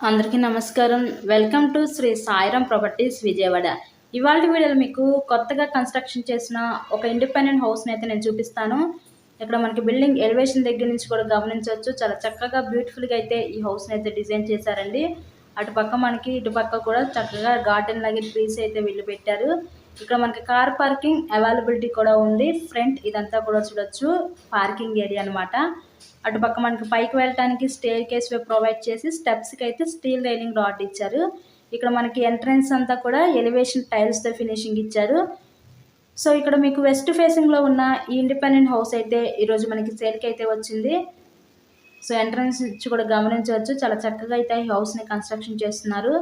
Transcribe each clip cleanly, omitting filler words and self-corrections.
అందరికీ నమస్కారం. Welcome to Shri Sairam properties Vijayawada. ఇవాల్టి వీడియోలో మీకు కొత్తగా కన్స్ట్రక్షన్ చేసిన ఒక ఇండిపెండెంట్ హౌస్ని అయితే నేను చూపిస్తాను. ఇక్కడ మనకి బిల్డింగ్ ఎలివేషన్ దగ్గర నుంచి కూడా గమనించవచ్చు. చాలా చక్కగా బ్యూటిఫుల్గా అయితే ఈ హౌస్ని అయితే డిజైన్ చేశారండి. అటుపక్క మనకి ఇటుపక్క కూడా చక్కగా గార్డెన్ లాగే ట్రీస్ అయితే వీళ్ళు పెట్టారు. ఇక్కడ మనకి కార్ పార్కింగ్ అవైలబిలిటీ కూడా ఉంది. ఫ్రంట్ ఇదంతా కూడా చూడొచ్చు, పార్కింగ్ ఏరియా అనమాట. అటుపక్క మనకి పైకి వెళ్ళడానికి స్టేర్ కేస్ ప్రొవైడ్ చేసి స్టెప్స్కి అయితే స్టీల్ రైలింగ్ రాడ్ ఇచ్చారు. ఇక్కడ మనకి ఎంట్రన్స్ అంతా కూడా ఎలివేషన్ టైల్స్తో ఫినిషింగ్ ఇచ్చారు. సో ఇక్కడ మీకు వెస్ట్ ఫేసింగ్లో ఉన్న ఈ ఇండిపెండెంట్ హౌస్ అయితే ఈరోజు మనకి సేల్కి అయితే వచ్చింది. సో ఎంట్రన్స్ నుంచి కూడా గమనించవచ్చు, చాలా చక్కగా అయితే ఈ హౌస్ని కన్స్ట్రక్షన్ చేస్తున్నారు.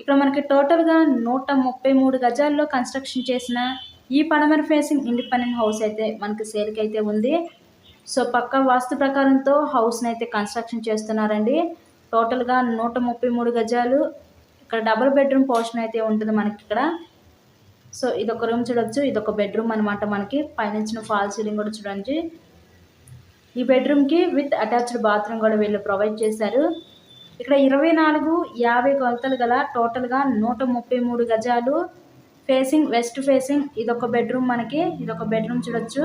ఇక్కడ మనకి టోటల్గా 133 గజాల్లో కన్స్ట్రక్షన్ చేసిన ఈ పడమర ఫేసింగ్ ఇండిపెండెంట్ హౌస్ అయితే మనకి సేల్కి అయితే ఉంది. సో పక్క వాస్తు ప్రకారంతో హౌస్ని అయితే కన్స్ట్రక్షన్ చేస్తున్నారండి. టోటల్గా 133 గజాలు. ఇక్కడ డబుల్ బెడ్రూమ్ పోర్షన్ అయితే ఉంటుంది మనకి ఇక్కడ. సో ఇదొక రూమ్ చూడొచ్చు, ఇదొక బెడ్రూమ్ అనమాట. మనకి పైనుంచిన ఫాల్ సీలింగ్ కూడా చూడండి. ఈ బెడ్రూమ్కి విత్ అటాచ్డ్ బాత్రూమ్ కూడా వీళ్ళు ప్రొవైడ్ చేశారు. ఇక్కడ 24-50 కొలతలు గల టోటల్గా 133 గజాలు. Facing west facing. ఇదొక బెడ్రూమ్ మనకి, ఇదొక బెడ్రూమ్ చూడొచ్చు.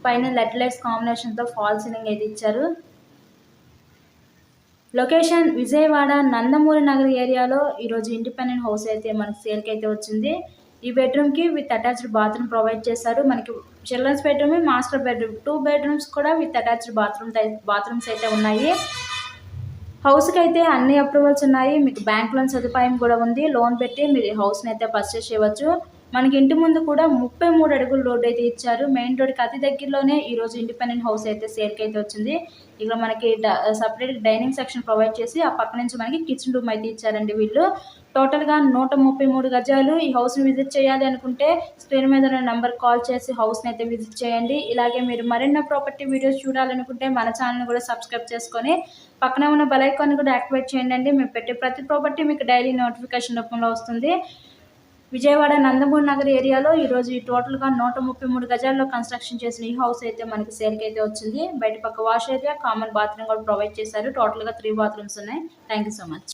పైన లెడ్ లైట్స్ కాంబినేషన్తో ఫాల్ సీలింగ్ అయితే ఇచ్చారు. లొకేషన్ విజయవాడ నందమూరి నగర్ ఏరియాలో ఈరోజు ఇండిపెండెంట్ హౌస్ అయితే మనకి సేల్కి అయితే వచ్చింది. ఈ బెడ్రూమ్కి విత్ అటాచ్డ్ బాత్రూమ్ ప్రొవైడ్ చేశారు. మనకి children's bedroom, master bedroom 2 bedrooms కూడా విత్ అటాచ్డ్ బాత్రూమ్స్ అయితే ఉన్నాయి. హౌస్కి అయితే అన్ని అప్రూవల్స్ ఉన్నాయి. మీకు బ్యాంక్ లోన్ సదుపాయం కూడా ఉంది. లోన్ పెట్టి మీరు హౌస్ని అయితే పర్చేస్ చేయవచ్చు. మనకి ఇంటి ముందు కూడా 33 అడుగుల రోడ్ అయితే ఇచ్చారు. మెయిన్ రోడ్కి అతి దగ్గరలోనే ఈరోజు ఇండిపెండెంట్ హౌస్ అయితే సేల్కి అయితే వచ్చింది. ఇక్కడ మనకి సపరేట్ డైనింగ్ సెక్షన్ ప్రొవైడ్ చేసి ఆ పక్క నుంచి మనకి కిచెన్ రూమ్ అయితే ఇచ్చారండి వీళ్ళు. టోటల్గా 133 గజాలు. ఈ హౌస్ని విజిట్ చేయాలి అనుకుంటే స్క్రీన్ మీద ఉన్న నెంబర్ కాల్ చేసి హౌస్ని అయితే విజిట్ చేయండి. ఇలాగే మీరు మరిన్ని ప్రాపర్టీ వీడియోస్ చూడాలనుకుంటే మన ఛానల్ని కూడా సబ్స్క్రైబ్ చేసుకొని పక్కనే ఉన్న బెల్ ఐకాన్ కూడా యాక్టివేట్ చేయండి. మేము పెట్టే ప్రతి ప్రాపర్టీ మీకు డైలీ నోటిఫికేషన్ రూపంలో వస్తుంది. విజయవాడ నందమూరి నగర్ ఏరియాలో ఈరోజు ఈ టోటల్గా 133 గజాల్లో కన్స్ట్రక్షన్ చేసిన ఈ హౌస్ అయితే మనకి సేల్కి అయితే వచ్చింది. బయట పక్క వాష్ ఏరియా, కామన్ బాత్రూమ్ కూడా ప్రొవైడ్ చేశారు. టోటల్గా 3 బాత్రూమ్స్ ఉన్నాయి. Thank you so much.